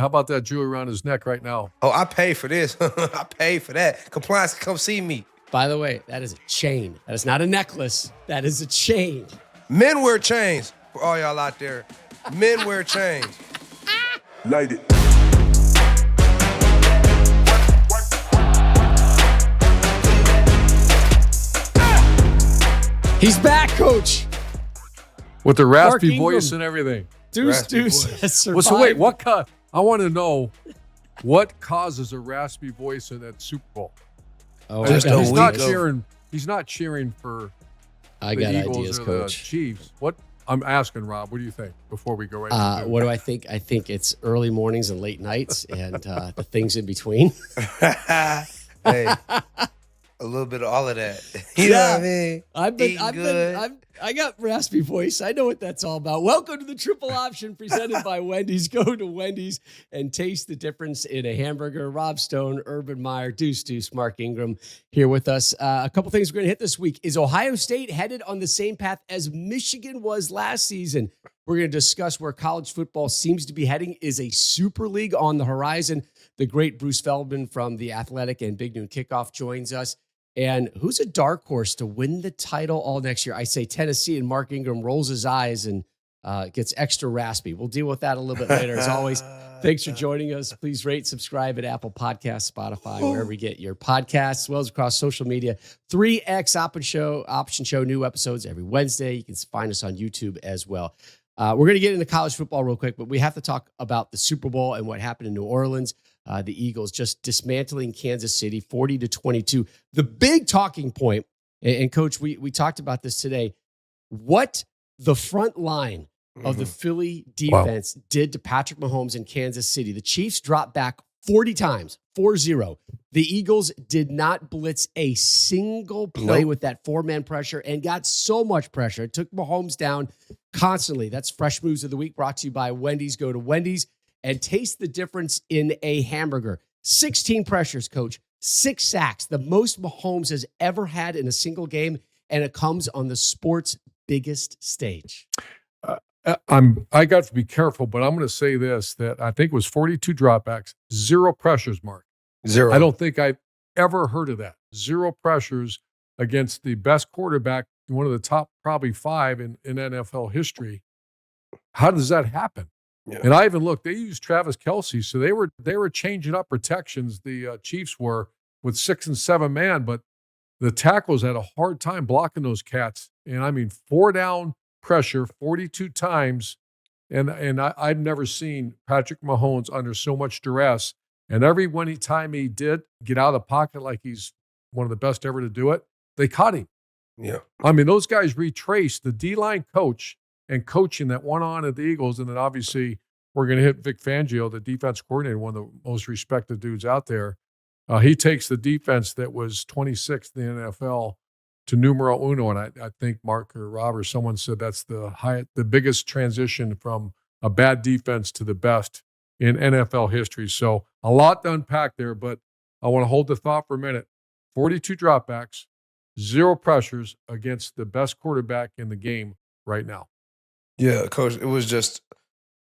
about that jewelry around his neck right now? Oh, I pay for this. I pay for that. Compliance, come see me. By the way, that is a chain. That is not a necklace. That is a chain. Men wear chains. For all y'all out there, men wear chains. Light it. He's back, Coach. With the raspy Mark voice Ingram. and everything. Deuce has survived. Well, so wait, I want to know what causes a raspy voice in that Super Bowl. Oh, Just I got, a He's week not of- cheering. He's not cheering for I the got Eagles ideas, or Coach. the Chiefs. What I'm asking, Rob, what do you think before we go right into What do I think? I think it's early mornings and late nights and the things in between. Hey, a little bit of all of that. You know what I mean? I got raspy voice. I know what that's all about. Welcome to the Triple Option presented by Wendy's. Go to Wendy's and taste the difference in a hamburger. Rob Stone, Urban Meyer, Deuce, Mark Ingram here with us. A couple things we're going to hit this week. Is Ohio State headed on the same path as Michigan was last season? We're going to discuss where college football seems to be heading. Is a super league on the horizon? The great Bruce Feldman from The Athletic and Big Noon Kickoff joins us. And who's a dark horse to win the title all next year? I say Tennessee, and Mark Ingram rolls his eyes and gets extra raspy. We'll deal with that a little bit later. As always, thanks for joining us. Please rate, subscribe at Apple Podcasts, Spotify, wherever you get your podcasts, as well as across social media. 3X Option Show, new episodes every Wednesday. You can find us on YouTube as well. We're going to get into college football real quick, but we have to talk about the Super Bowl and what happened in New Orleans. The Eagles just dismantling Kansas City 40-22. The big talking point, and Coach, we talked about this today, what the front line of the Philly defense did to Patrick Mahomes in Kansas City. The Chiefs dropped back 40 times, 4-0. The Eagles did not blitz a single play with that four-man pressure and got so much pressure. It took Mahomes down constantly. That's Fresh Moves of the Week brought to you by Wendy's. Go to Wendy's and taste the difference in a hamburger. 16 pressures, Coach. 6 sacks, the most Mahomes has ever had in a single game, and it comes on the sport's biggest stage. I got to be careful, but I'm going to say this, that I think it was 42 dropbacks, 0 pressures, Mark. 0. I don't think I've ever heard of that. 0 pressures against the best quarterback, one of the top probably 5 in NFL history. How does that happen? Yeah. And I even looked, they used Travis Kelce, so they were changing up protections, the Chiefs were, with 6 and 7 man, but the tackles had a hard time blocking those cats. And I mean, 4 down pressure 42 times, and I've never seen Patrick Mahomes under so much duress. And every time he did get out of the pocket like he's one of the best ever to do it, they caught him. Yeah. I mean, those guys retraced the D-line coach and coaching that went on at the Eagles. And then obviously we're going to hit Vic Fangio, the defense coordinator, one of the most respected dudes out there. He takes the defense that was 26th in the NFL to numero uno. And I think Mark or Rob or someone said that's the biggest transition from a bad defense to the best in NFL history. So a lot to unpack there, but I want to hold the thought for a minute. 42 dropbacks, 0 pressures against the best quarterback in the game right now. Yeah, Coach, it was just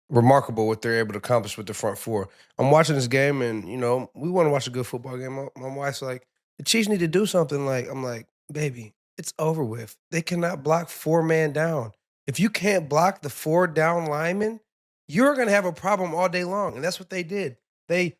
remarkable what they're able to accomplish with the front four. I'm watching this game, and, we want to watch a good football game. My wife's like, the Chiefs need to do something. I'm like, baby, it's over with. They cannot block 4-man down. If you can't block the 4 down linemen, you're going to have a problem all day long. And that's what they did. They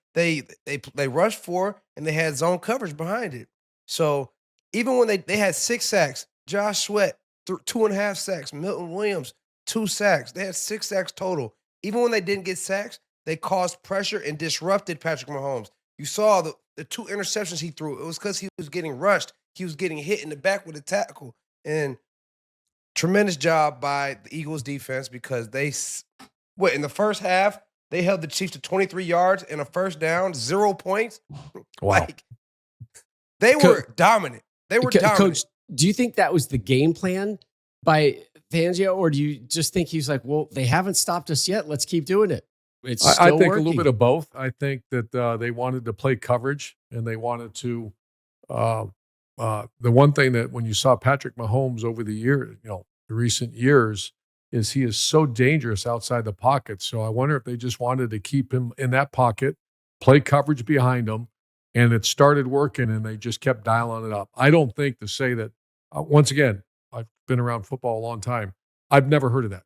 rushed 4, and they had zone coverage behind it. So even when they had 6 sacks, Josh Sweat, 2.5 sacks, Milton Williams, 2 sacks. They had 6 sacks total. Even when they didn't get sacks, they caused pressure and disrupted Patrick Mahomes. You saw the 2 interceptions he threw. It was because he was getting rushed. He was getting hit in the back with a tackle. And tremendous job by the Eagles defense, because in the first half, they held the Chiefs to 23 yards and a first down, 0 points. Wow. They were dominant. They were dominant. Coach, do you think that was the game plan by Fangio, or do you just think he's like, well, they haven't stopped us yet, let's keep doing it? It's still I think working. a little bit of both. I think that they wanted to play coverage, and they wanted to the one thing that when you saw Patrick Mahomes over the year, the recent years, is he is so dangerous outside the pocket. So I wonder if they just wanted to keep him in that pocket, play coverage behind him, and it started working, and they just kept dialing it up. I don't think to say that, once again, I've been around football a long time. I've never heard of that.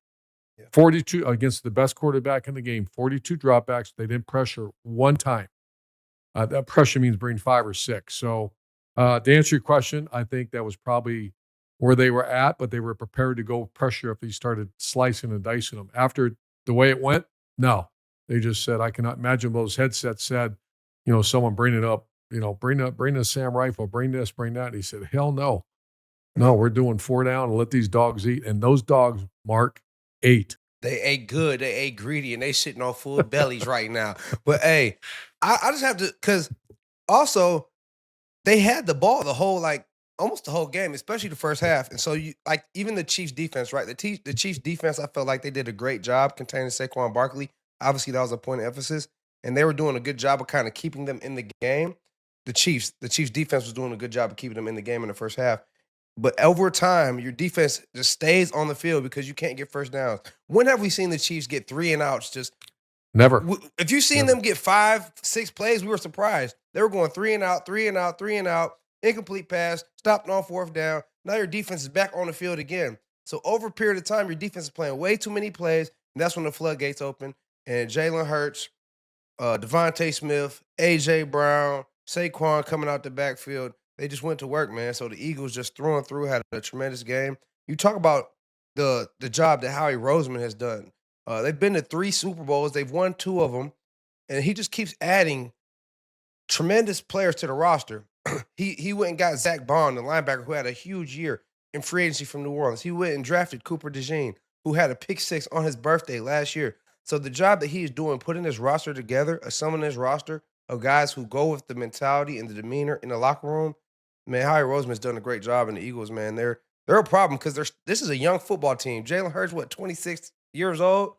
Yeah. 42 against the best quarterback in the game, 42 dropbacks. They didn't pressure one time. That pressure means bring 5 or 6. So to answer your question, I think that was probably where they were at, but they were prepared to go pressure if he started slicing and dicing them. After the way it went, no. They just said, I cannot imagine those headsets said, someone bring it up, bring the Sam rifle, bring this, bring that. And he said, hell no. No, we're doing 4 down and let these dogs eat. And those dogs, Mark, ate. They ate good. They ate greedy, and they sitting on full bellies right now. But, hey, I just have to – because also they had the ball almost the whole game, especially the first half. And so, even the Chiefs' defense, right? The Chiefs' defense, I felt like they did a great job containing Saquon Barkley. Obviously, that was a point of emphasis. And they were doing a good job of kind of keeping them in the game. The Chiefs' defense was doing a good job of keeping them in the game in the first half. But over time, your defense just stays on the field because you can't get first downs. When have we seen the Chiefs get 3 and outs? Just never. If you've seen them get 5, 6 plays, we were surprised. They were going 3 and out, 3 and out, 3 and out, incomplete pass, stopped on 4th down. Now your defense is back on the field again. So over a period of time, your defense is playing way too many plays, and that's when the floodgates open. And Jalen Hurts, Devontae Smith, A.J. Brown, Saquon coming out the backfield. They just went to work, man. So the Eagles just through and through had a tremendous game. You talk about the job that Howie Roseman has done. They've been to 3 Super Bowls. They've won 2 of them. And he just keeps adding tremendous players to the roster. He went and got Zach Bond, the linebacker, who had a huge year in free agency from New Orleans. He went and drafted Cooper DeJean, who had a pick 6 on his birthday last year. So the job that he's doing, putting this roster together, assembling this roster of guys who go with the mentality and the demeanor in the locker room, man, Howie Roseman's done a great job in the Eagles, man. They're a problem because this is a young football team. Jalen Hurts, 26 years old,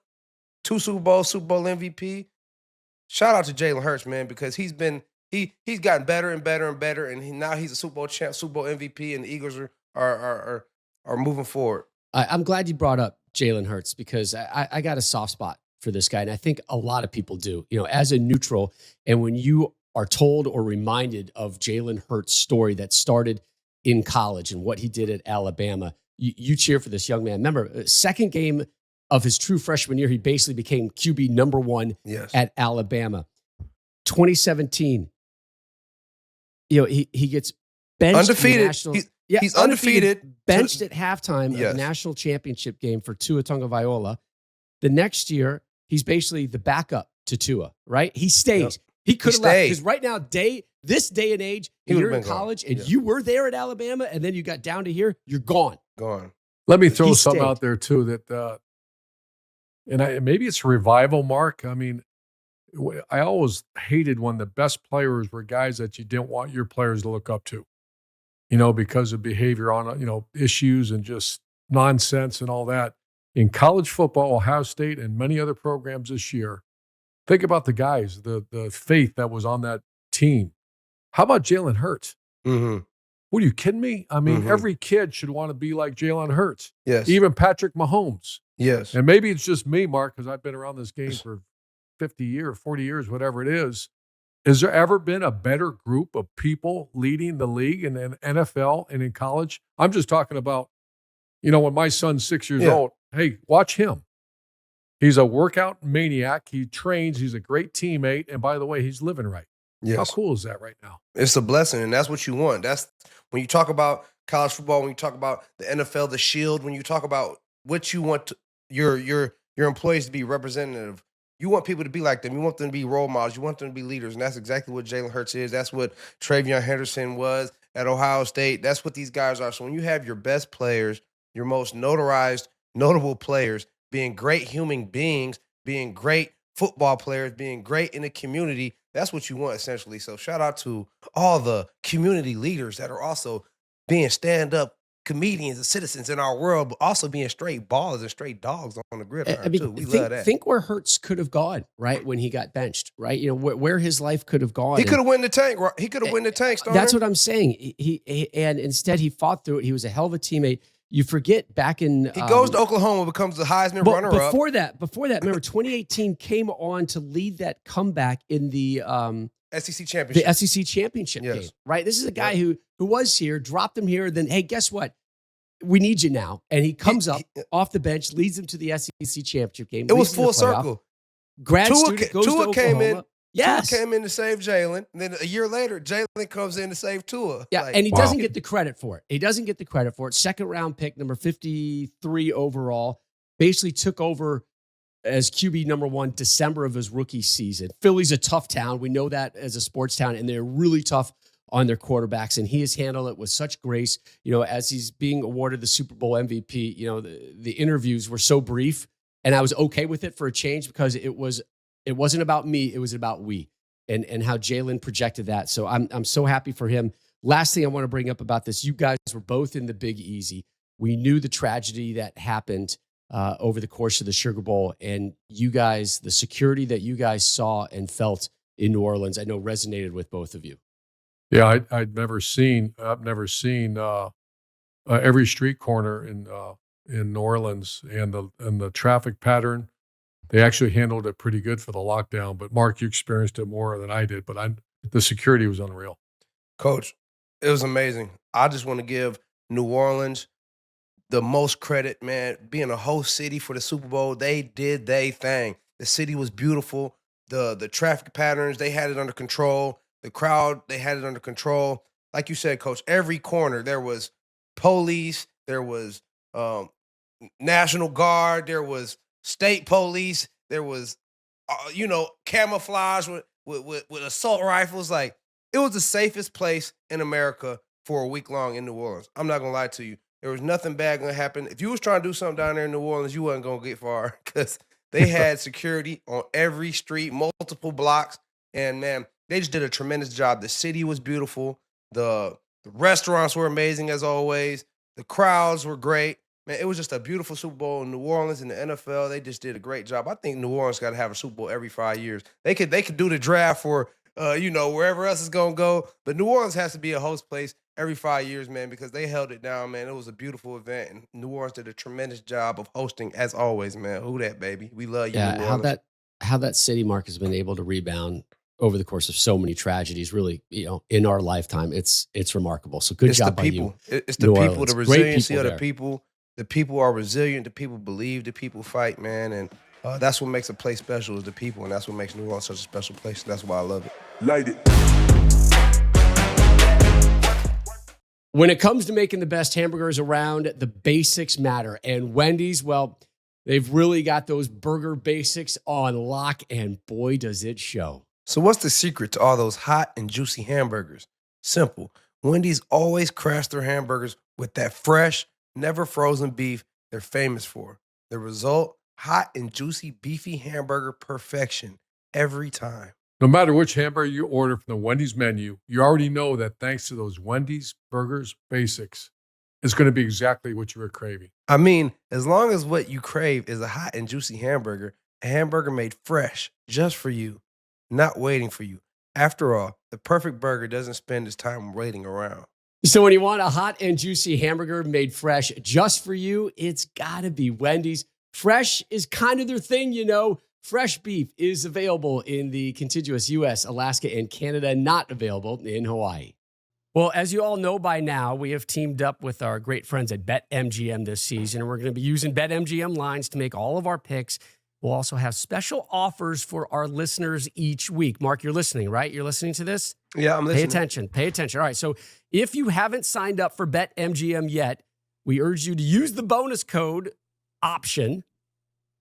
2 Super Bowls, Super Bowl MVP. Shout out to Jalen Hurts, man, because he's gotten better and better and better, and now he's a Super Bowl champ, Super Bowl MVP, and the Eagles are moving forward. I'm glad you brought up Jalen Hurts because I got a soft spot for this guy, and I think a lot of people do. As a neutral, and when you are told or reminded of Jalen Hurts' story that started in college and what he did at Alabama, you cheer for this young man. Remember, second game of his true freshman year, he basically became QB number 1 at Alabama. 2017, he gets benched. Undefeated. He's undefeated. Benched at halftime of the national championship game for Tua Tagovailoa. The next year, he's basically the backup to Tua, right? He stays. Yep. He could have left because right now, this day and age, you're in college and you were there at Alabama, and then you got down to here, you're gone. Let me throw something out there too that, maybe it's a revival, Mark. I mean, I always hated when the best players were guys that you didn't want your players to look up to, because of behavior on, issues and just nonsense and all that. In college football, Ohio State and many other programs this year, think about the guys, the faith that was on that team. How about Jalen Hurts? Mm-hmm. What, are you kidding me? I mean, every kid should want to be like Jalen Hurts. Yes. Even Patrick Mahomes. Yes. And maybe it's just me, Mark, because I've been around this game for 50 years, 40 years, whatever it is. Has there ever been a better group of people leading the league in the NFL and in college? I'm just talking about, when my son's 6 years old, hey, watch him. He's a workout maniac. He trains. He's a great teammate. And by the way, he's living right. Yes. How cool is that right now? It's a blessing, and that's what you want. That's when you talk about college football, when you talk about the NFL, the Shield, when you talk about what you want your employees to be representative. You want people to be like them. You want them to be role models. You want them to be leaders, and that's exactly what Jalen Hurts is. That's what Travion Henderson was at Ohio State. That's what these guys are. So when you have your best players, your most notable players, being great human beings, being great football players, being great in the community, that's what you want, essentially. So shout out to all the community leaders that are also being stand-up comedians and citizens in our world, but also being straight ballers and straight dogs on the gridiron, too. We love that. Think where Hurts could have gone, right, when he got benched, right? Where his life could have gone. He could have won the tank. He could have won the tank, Stoner. That's what I'm saying. And instead he fought through it. He was a hell of a teammate. you forget back in He goes to Oklahoma, becomes the Heisman runner-up. Before that, remember 2018 came on to lead that comeback in the SEC championship. The SEC championship Yes. game, right? This is a guy who was here, dropped him here, then hey, guess what? We need you now. And he comes up off the bench, leads them to the SEC championship game. It was full circle. Grad student goes to Tua came Oklahoma. in. Yes. Tua came in to save Jalen. And then a year later, Jalen comes in to save Tua. Yeah, Like, and he wow. doesn't get the credit for it. He doesn't get the credit for it. Second round pick, number 53 overall, basically took over as QB number 1 December of his rookie season. Philly's a tough town. We know that as a sports town, and they're really tough on their quarterbacks, and he has handled it with such grace. You know, as he's being awarded the Super Bowl MVP, you know, the interviews were so brief, and I was okay with it for a change because it wasn't about me, it was about we. And how Jalen projected that. So I'm so happy for him. Last thing I want to bring up about this, you guys were both in the Big Easy. We knew the tragedy that happened over the course of the Sugar Bowl, and you guys, the security that you guys saw and felt in New Orleans, I know resonated with both of you. Yeah, I've never seen every street corner in New Orleans and the traffic pattern. They actually handled it pretty good for the lockdown. But Mark, you experienced it more than I did. But the security was unreal. Coach, it was amazing. I just want to give New Orleans the most credit, man. Being a host city for the Super Bowl, they did their thing. The city was beautiful. The traffic patterns, they had it under control. The crowd, they had it under control. Like you said, Coach, every corner there was police, there was National Guard, there was state police, there was camouflage with assault rifles. Like, it was the safest place in America for a week long in New Orleans. I'm not gonna lie to you. There was nothing bad gonna happen. If you was trying to do something down there in New Orleans, you wasn't gonna get far because they had security on every street, multiple blocks, and man, they just did a tremendous job. The city was beautiful. The restaurants were amazing as always. The crowds were great. Man, it was just a beautiful Super Bowl in New Orleans and the NFL. They just did a great job. I think New Orleans got to have a Super Bowl every 5 years. They could do the draft for wherever else is gonna go, but New Orleans has to be a host place every 5 years, man, because they held it down, man. It was a beautiful event, and New Orleans did a tremendous job of hosting as always, man. Who that, baby? We love you, New Orleans. How that city, Mark, has been able to rebound over the course of so many tragedies, really, in our lifetime. It's remarkable. So good job by you. It's the people, Orleans. the resiliency Great of people the people. The people are resilient. The people believe. The people fight, man. And that's what makes a place special is the people. And that's what makes New Orleans such a special place. That's why I love it. Light it. When it comes to making the best hamburgers around, the basics matter. And Wendy's, well, they've really got those burger basics on lock, and boy, does it show. So what's the secret to all those hot and juicy hamburgers? Simple. Wendy's always crafts their hamburgers with that fresh, never frozen beef they're famous for. The result, hot and juicy beefy hamburger perfection every time. No matter which hamburger you order from the Wendy's menu, you already know that thanks to those Wendy's burgers basics, it's going to be exactly what you were craving. I mean, as long as what you crave is a hot and juicy hamburger, a hamburger made fresh just for you, not waiting for you. After all, the perfect burger doesn't spend its time waiting around. So when you want a hot and juicy hamburger made fresh just for you, it's got to be Wendy's. Fresh is kind of their thing, Fresh beef is available in the contiguous U.S., Alaska, and Canada, not available in Hawaii. Well, as you all know by now, we have teamed up with our great friends at BetMGM this season, and we're going to be using BetMGM lines to make all of our picks. We'll also have special offers for our listeners each week. Mark, you're listening, right? You're listening to this? Yeah, I'm listening. Pay attention. All right, so if you haven't signed up for BetMGM yet, we urge you to use the bonus code OPTION,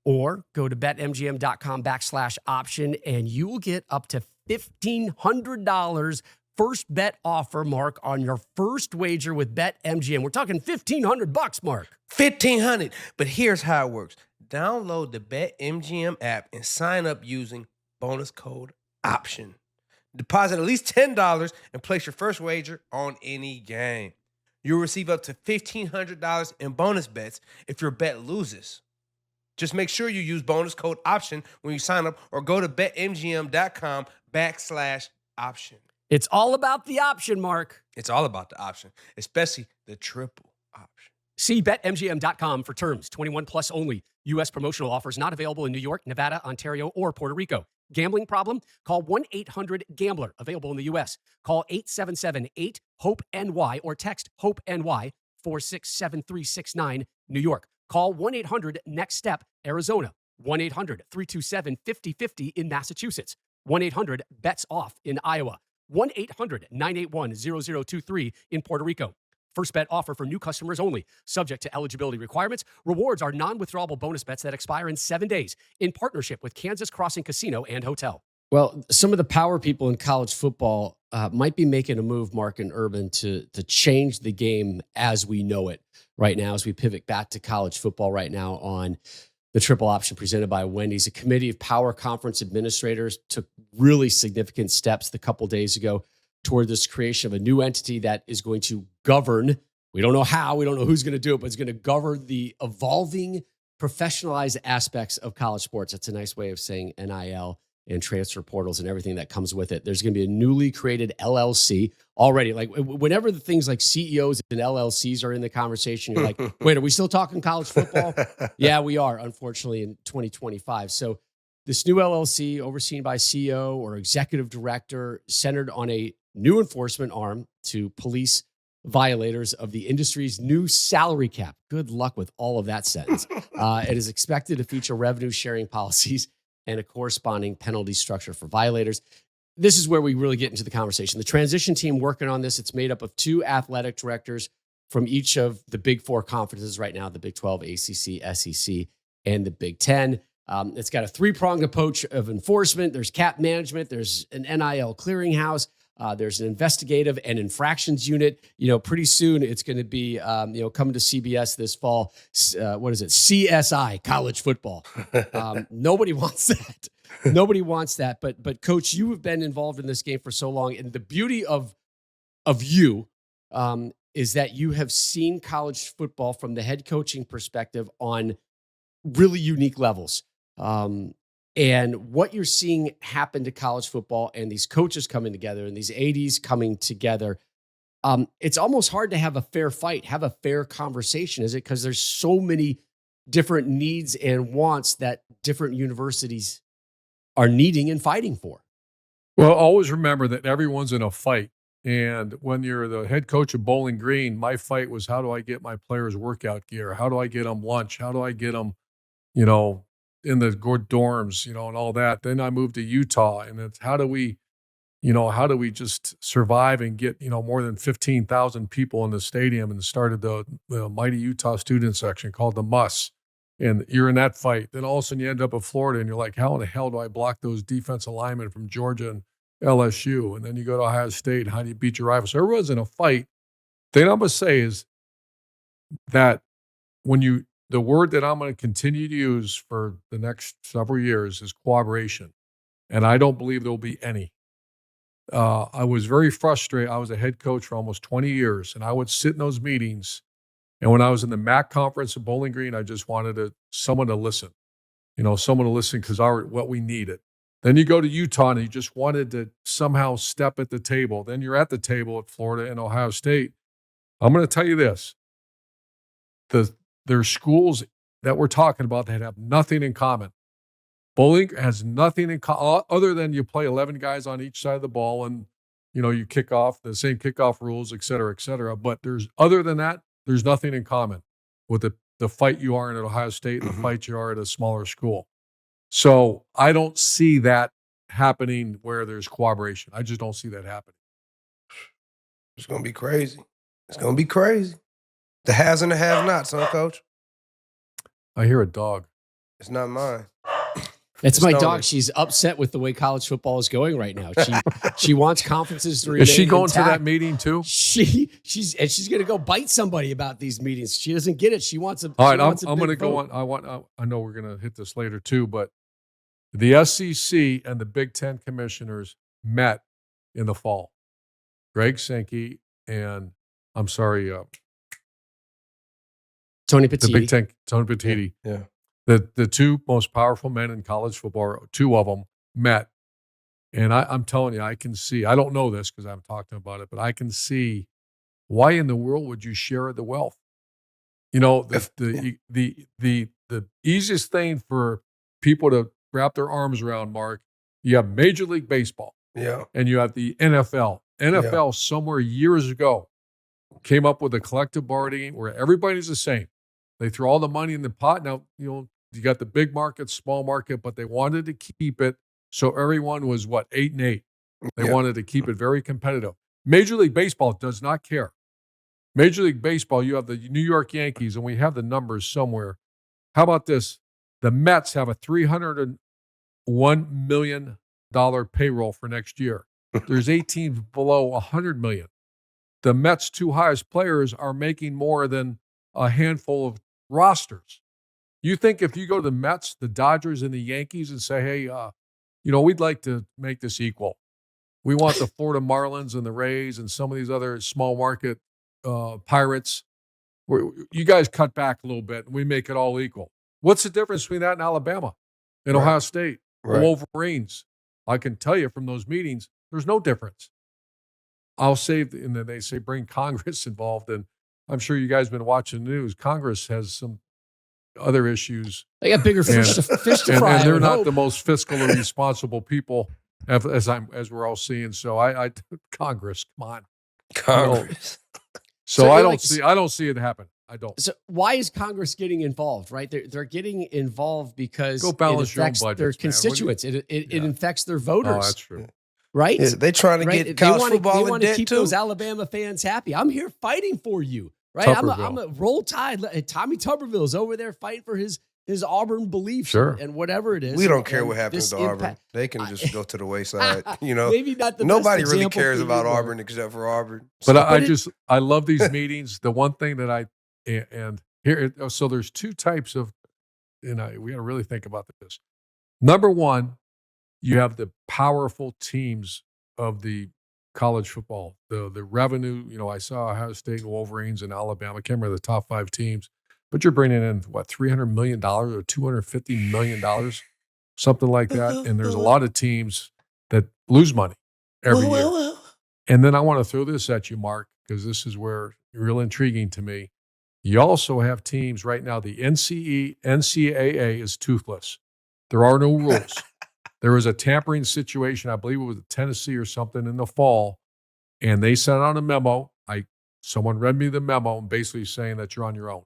or go to betmgm.com/option, and you will get up to $1,500 first bet offer, Mark, on your first wager with BetMGM. We're talking $1,500, Mark. $1,500. But here's how it works. Download the BetMGM app and sign up using bonus code OPTION. Deposit at least $10 and place your first wager on any game. You'll receive up to $1,500 in bonus bets if your bet loses. Just make sure you use bonus code OPTION when you sign up, or go to betmgm.com/option. It's all about the option, Mark. It's all about the option, especially the triple option. See BetMGM.com for terms. 21 plus only. U.S. promotional offers not available in New York, Nevada, Ontario, or Puerto Rico. Gambling problem? Call 1-800-GAMBLER. Available in the U.S. Call 877-8-HOPE-NY or text HOPE-NY 467369 New York. Call 1-800-NEXT-STEP Arizona. 1-800-327-5050 in Massachusetts. 1-800-BETS-OFF in Iowa. 1-800-981-0023 in Puerto Rico. First bet offer for new customers only. Subject to eligibility requirements. Rewards are non-withdrawable bonus bets that expire in 7 days in partnership with Kansas Crossing Casino and Hotel. Well, some of the power people in college football might be making a move, Mark and Urban, to change the game as we know it right now, as we pivot back to college football right now on the triple option presented by Wendy's. A committee of power conference administrators took really significant steps a couple days ago toward this creation of a new entity that is going to govern. We don't know how, we don't know who's going to do it, but it's going to govern the evolving professionalized aspects of college sports. That's a nice way of saying NIL and transfer portals and everything that comes with it. There's going to be a newly created LLC already. Like whenever the things like CEOs and LLCs are in the conversation, you're like, wait, are we still talking college football? Yeah, we are, unfortunately, in 2025. So this new LLC overseen by CEO or executive director centered on a new enforcement arm to police violators of the industry's new salary cap. Good luck with all of that sentence. It is expected to feature revenue sharing policies and a corresponding penalty structure for violators. This is where we really get into the conversation. The transition team working on this, it's made up of 2 athletic directors from each of the Big 4 conferences right now, the Big 12, ACC, SEC, and the Big 10. It's got a 3-pronged approach of enforcement. There's cap management. There's an NIL clearinghouse. There's an investigative and infractions unit. Pretty soon it's going to be, coming to CBS this fall. What is it? CSI, college football. Nobody wants that. Nobody wants that. But Coach, you have been involved in this game for so long, and the beauty of you is that you have seen college football from the head coaching perspective on really unique levels. And what you're seeing happen to college football and these coaches coming together and these ADs coming together, it's almost hard to have a fair fight, have a fair conversation, is it? Because there's so many different needs and wants that different universities are needing and fighting for. Well, always remember that everyone's in a fight. And when you're the head coach of Bowling Green, my fight was, how do I get my players workout gear? How do I get them lunch? How do I get them, in the good dorms, and all that. Then I moved to Utah, and it's how do we just survive and get, more than 15,000 people in the stadium, and started the mighty Utah student section called the MUS. And you're in that fight. Then all of a sudden you end up in Florida and you're like, how in the hell do I block those defensive linemen from Georgia and LSU? And then you go to Ohio State, and how do you beat your rivals? So everyone's in a fight. The thing I'm going to say is that the word that I'm going to continue to use for the next several years is cooperation. And I don't believe there will be any. I was very frustrated. I was a head coach for almost 20 years, and I would sit in those meetings. And when I was in the MAC conference at Bowling Green, I just wanted someone to listen, because what we needed. Then you go to Utah, and you just wanted to somehow step at the table. Then you're at the table at Florida and Ohio State. I'm going to tell you this. There's schools that we're talking about that have nothing in common. Bowling has nothing in common other than you play 11 guys on each side of the ball, and you kick off the same kickoff rules, et cetera, et cetera. But other than that, there's nothing in common with the fight you are in at Ohio State and the fight you are at a smaller school. So I don't see that happening where there's cooperation. I just don't see that happening. It's going to be crazy. It's going to be crazy. The haves and the have-nots, huh, Coach? I hear a dog. It's not mine. It's my dog. She's upset with the way college football is going right now. She wants conferences to remain Is she going intact. to that meeting too? She's going to go bite somebody about these meetings. She doesn't get it. She wants a. All right, I'm going to go on. I know we're going to hit this later too, but the SEC and the Big Ten commissioners met in the fall. Greg Sankey and Tony Petitti. The Big Ten, Tony Petitti. Yeah. The 2 most powerful men in college football, 2 of them met. And I'm telling you, I can see, I don't know this because I'm talking about it, but I can see why in the world would you share the wealth? You know, the easiest thing for people to wrap their arms around, Mark, you have Major League Baseball. Yeah. And you have the NFL. NFL somewhere years ago came up with a collective bargaining where everybody's the same. They throw all the money in the pot. Now, you got the big market, small market, but they wanted to keep it so everyone was 8-8. They wanted to keep it very competitive. Major League Baseball does not care. Major League Baseball, you have the New York Yankees, and we have the numbers somewhere. How about this? The Mets have a $301 million payroll for next year. There's 8 teams below $100 million. The Mets' 2 highest players are making more than a handful of rosters. You think if you go to the Mets, the Dodgers, and the Yankees and say, hey, we'd like to make this equal. We want the Florida Marlins and the Rays and some of these other small market Pirates. You guys cut back a little bit and we make it all equal. What's the difference between that and Alabama and Ohio State? The Wolverines. I can tell you from those meetings, there's no difference. I'll say, and then they say bring Congress involved, and I'm sure you guys have been watching the news. Congress has some other issues. They got bigger fish to fry. And they're not the most fiscally responsible people, as we're all seeing. So I Congress, come on, Congress. So I don't see it happen. I don't. So why is Congress getting involved? Right, they're getting involved because Go balance it affects your own budgets, their man. constituents. It affects their voters. Oh, that's true. Right? Yeah, they're trying to get college football They in want to debt keep too. those Alabama fans happy. I'm here fighting for you. Right? I'm a Roll Tide. Tommy Tuberville's over there fighting for his Auburn beliefs and whatever it is. We don't care what happens to Auburn. They can just go to the wayside. Maybe not the Nobody best really cares about either. Auburn except for Auburn. But I love these meetings. The one thing that so there's 2 types of, we got to really think about this. Number one, you have the powerful teams of the college football, the revenue. I saw Ohio State and Wolverines and Alabama. I can't remember the top 5 teams, but you're bringing in $300 million or $250 million, something like that. And there's a lot of teams that lose money every year. And then I want to throw this at you, Mark, because this is where you're real intriguing to me. You also have teams right now. The NCAA is toothless. There are no rules. There was a tampering situation, I believe it was Tennessee or something in the fall, and they sent out a memo. Someone read me the memo and basically saying that you're on your own.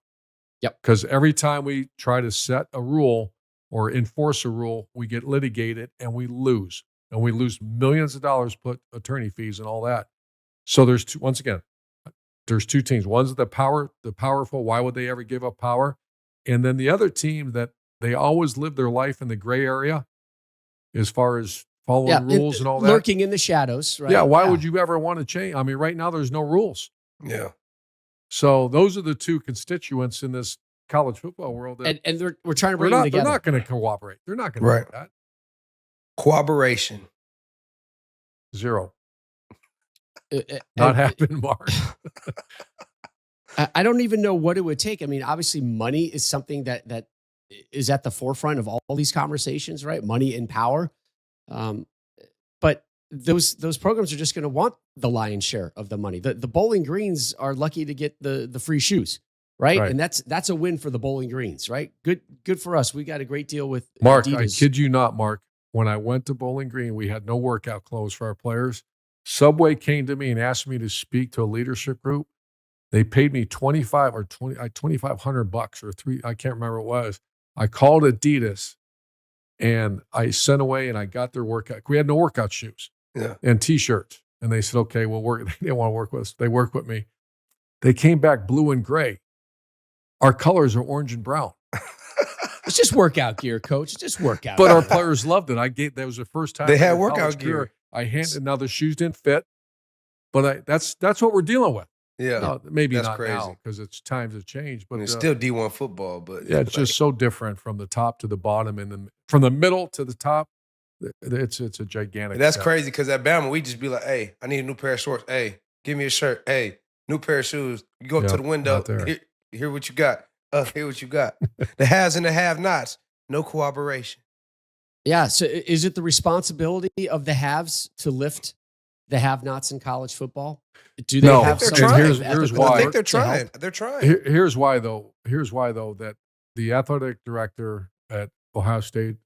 Yep. Because every time we try to set a rule or enforce a rule, we get litigated and we lose. And we lose millions of dollars, put attorney fees and all that. So there's there's 2 teams. One's the powerful. Why would they ever give up power? And then the other team that they always live their life in the gray area as far as following rules and all that. Lurking in the shadows, right? Yeah, why would you ever want to change? I mean, right now there's no rules. Yeah. So those are the 2 constituents in this college football world. And we're trying to bring them together. They're not going to cooperate. They're not going to do that. Cooperation. 0. Not happening, Mark. I don't even know what it would take. I mean, obviously money is something that is at the forefront of all these conversations, right? Money and power. But those programs are just going to want the lion's share of the money. The Bowling Greens are lucky to get the free shoes, right? And that's a win for the Bowling Greens, right? Good for us. We got a great deal with Mark. Adidas. I kid you not, Mark. When I went to Bowling Green, we had no workout clothes for our players. Subway came to me and asked me to speak to a leadership group. They paid me $2,500 or $3. I can't remember what it was. I called Adidas and I sent away and I got their workout. We had no workout shoes and T-shirts. And they said, okay, we'll work. They didn't want to work with us. They worked with me. They came back blue and gray. Our colors are orange and brown. It's just workout gear, coach. It's just workout. But our players loved it. That was the first time they had workout gear. I handed. Now the shoes didn't fit, but that's what we're dealing with. Yeah, no, maybe that's not crazy now because times have changed. But it's still D1 football. But yeah, it's just so different from the top to the bottom, and then from the middle to the top. It's a gigantic. That's crazy because at Bama we just be like, "Hey, I need a new pair of shorts. Hey, give me a shirt. Hey, new pair of shoes. You go to the window. Hear what you got. Hear what you got. The haves and the have-nots. No cooperation. Yeah. So is it the responsibility of the haves to lift the have-nots in college football? Do they have some? Here's why. I think they're trying. They're trying. Here's why, though. Here's why, though, that the athletic director at Ohio State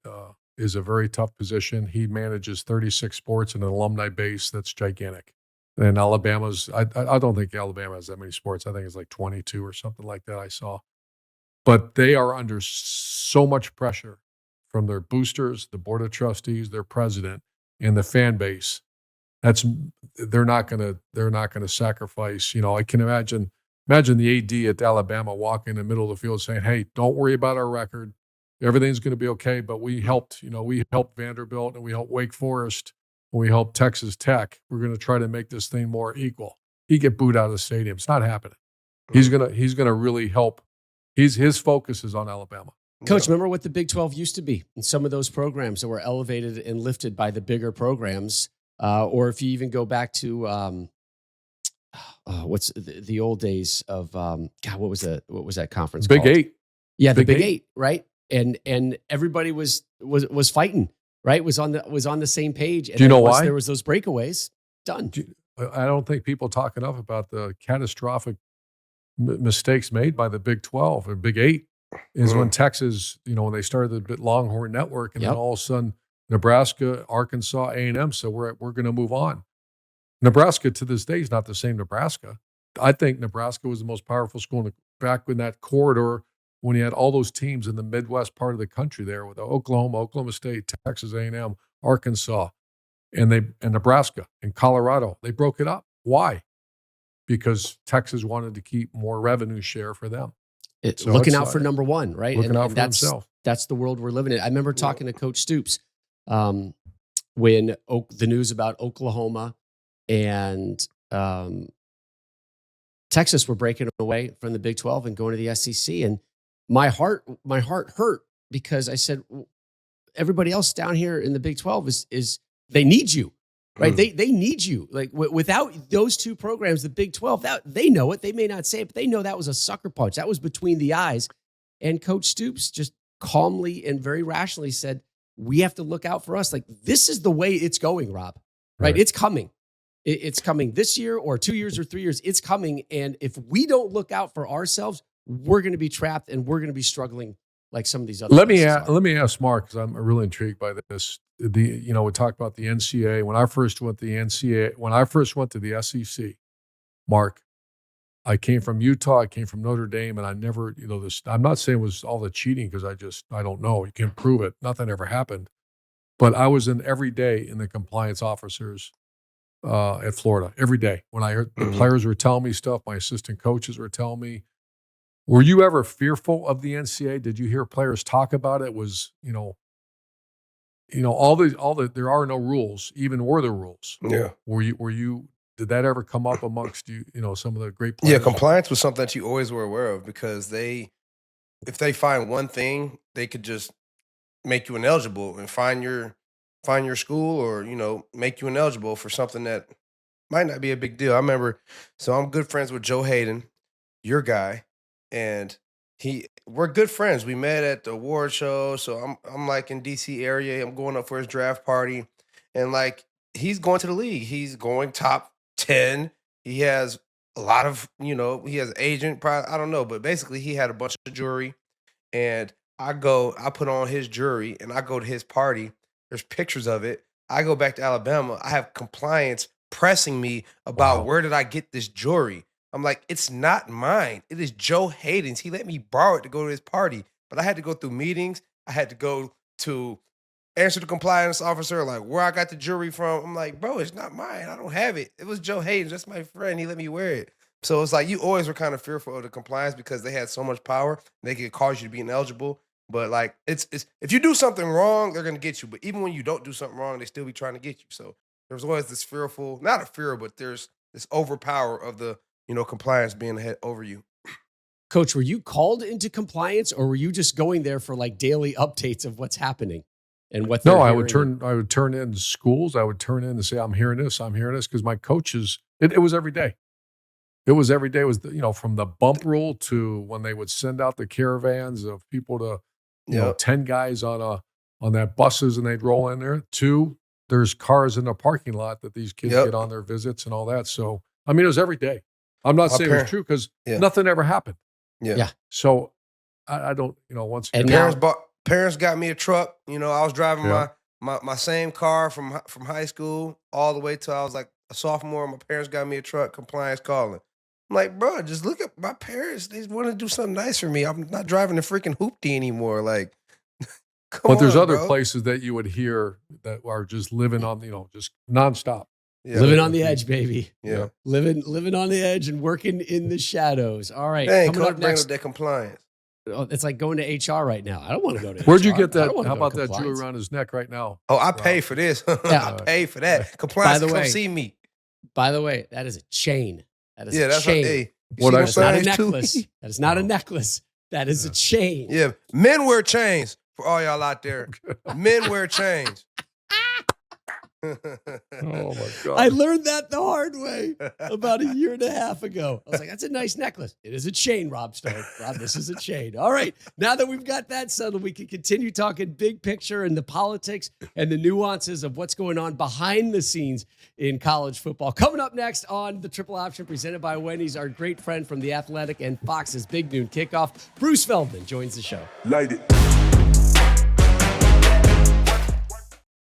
is a very tough position. He manages 36 sports and an alumni base that's gigantic. And Alabama's, I don't think Alabama has that many sports. I think it's like 22 or something like that I saw. But they are under so much pressure from their boosters, the board of trustees, their president, and the fan base. They're not gonna sacrifice. I can imagine the AD at Alabama walking in the middle of the field saying, "Hey, don't worry about our record. Everything's going to be okay." But we helped Vanderbilt and we helped Wake Forest and we helped Texas Tech. We're going to try to make this thing more equal. He get booed out of the stadium. It's not happening. He's gonna really help. His focus is on Alabama. Coach, remember what the Big 12 used to be and some of those programs that were elevated and lifted by the bigger programs. Or if you even go back to what's the old days of God, what was that conference Big called? Eight. Yeah, the Big Eight, right? And everybody was fighting, right? Was on the same page. And do you know once why? There was those breakaways. Done. I don't think people talk enough about the catastrophic mistakes made by the Big 12 or Big 8 is when Texas, when they started the Longhorn Network, and then all of a sudden Nebraska, Arkansas, A&M, so we're going to move on. Nebraska to this day is not the same Nebraska. I think Nebraska was the most powerful school back in that corridor when you had all those teams in the Midwest part of the country there with Oklahoma State, Texas A&M, Arkansas, and Nebraska and Colorado. They broke it up. Why? Because Texas wanted to keep more revenue share for them. Looking out for number one, right? Looking out for himself. That's the world we're living in. I remember talking to Coach Stoops when the news about Oklahoma and Texas were breaking away from the Big 12 and going to the SEC. And my heart hurt because I said, everybody else down here in the Big 12 is they need you. Right. They need you. Like without those two programs, the Big 12, they know it. They may not say it, but they know that was a sucker punch. That was between the eyes. And Coach Stoops just calmly and very rationally said, we have to look out for us. Like, this is the way it's going, Rob. Right? It's coming. It's coming this year or 2 years or 3 years. It's coming. And if we don't look out for ourselves, we're going to be trapped and we're going to be struggling like some of these other. Let me ask Mark, because I'm really intrigued by this. We talked about the NCAA. When I first went to the SEC, Mark, I came from Utah, I came from Notre Dame, and I never, I'm not saying it was all the cheating because I don't know. You can't prove it. Nothing ever happened. But I was in every day in the compliance officers at Florida, every day. When I heard the players were telling me stuff, my assistant coaches were telling me. Were you ever fearful of the NCAA? Did you hear players talk about it? Was, there are no rules, even were there rules. Yeah. Did that ever come up amongst some of the great players? Yeah, compliance was something that you always were aware of because if they find one thing, they could just make you ineligible and find your school or, make you ineligible for something that might not be a big deal. I remember, so I'm good friends with Joe Hayden, your guy, and we're good friends. We met at the award show. So I'm like in DC area. I'm going up for his draft party. And like, he's going to the league. He's going top 10. He has a lot of, he has agent, probably, I don't know, but basically he had a bunch of jewelry. And I put on his jewelry and I go to his party. There's pictures of it. I go back to Alabama. I have compliance pressing me about where did I get this jewelry? I'm like, it's not mine. It is Joe Hayden's. He let me borrow it to go to his party. But I had to go through meetings. I had to go to answer the compliance officer, like where I got the jewelry from. I'm like, bro, it's not mine. I don't have it. It was Joe Hayden's. That's my friend. He let me wear it. So it's like you always were kind of fearful of the compliance because they had so much power. They could cause you to be ineligible. But like, it's if you do something wrong, they're going to get you. But even when you don't do something wrong, they still be trying to get you. So there's always this fearful, not a fear, but there's this overpower of the compliance being ahead over you. Coach, were you called into compliance or were you just going there for like daily updates of what's happening and what? No, I would turn in schools. I would turn in and say, I'm hearing this. Because my coaches, it was every day. It was every day. It was, from the bump rule to when they would send out the caravans of people to, 10 guys on that buses and they'd roll in there. 2, there's cars in the parking lot that these kids get on their visits and all that. So, it was every day. I'm not saying it was true because nothing ever happened. Yeah. So I don't, once And again, now- Parents got me a truck. I was driving Yeah. my same car from high school all the way till I was like a sophomore. My parents got me a truck. Compliance calling. I'm like, bro, just look at my parents. They want to do something nice for me. I'm not driving a freaking hoopty anymore. Like, come but there's on, other bro. places that you would hear that are just living on, just nonstop. Yeah. living on the edge, baby. Yeah. Living on the edge and working in the shadows. All right. Dang, Coming coach up bringing next. up that compliance. It's like going to HR right now. I don't want to go to Where'd you HR. get I that? don't wanna How go to about that jewelry compliance. around his neck right now? Oh, I Rob? pay for this. Yeah. I pay for that. Compliance, By the come way, see me. By the way, that is a chain. That is Yeah, a that's chain. hey. you What see I them That's not a signs, too? necklace. That is not a Oh. necklace. That is a chain. Yeah, men wear chains for all y'all out there. Men wear chains. Oh my God. I learned that the hard way about a year and a half ago. I was like, that's a nice necklace. It is a chain, Rob Stone. Rob, this is a chain. All right. Now that we've got that settled, we can continue talking big picture and the politics and the nuances of what's going on behind the scenes in college football. Coming up next on the Triple Option presented by Wendy's, our great friend from The Athletic and Fox's Big Noon Kickoff, Bruce Feldman, joins the show. Light it.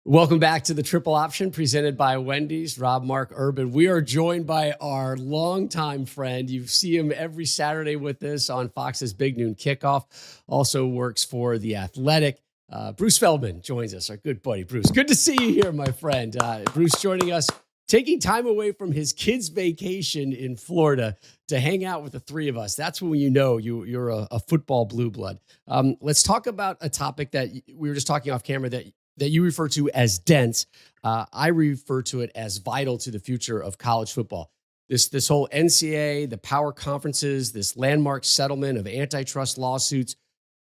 Welcome back to the Triple Option presented by Wendy's. Rob, Mark, Urban. We are joined by our longtime friend. You see him every Saturday with us on Fox's Big Noon Kickoff. Also works for The Athletic. Bruce Feldman joins us, our good buddy. Bruce, good to see you here, my friend. Bruce joining us, taking time away from his kids' vacation in Florida to hang out with the three of us. That's when you know you're a football blue blood. Let's talk about a topic that we were just talking off camera that you refer to as dense. I refer to it as vital to the future of college football. This whole NCAA, the power conferences, this landmark settlement of antitrust lawsuits.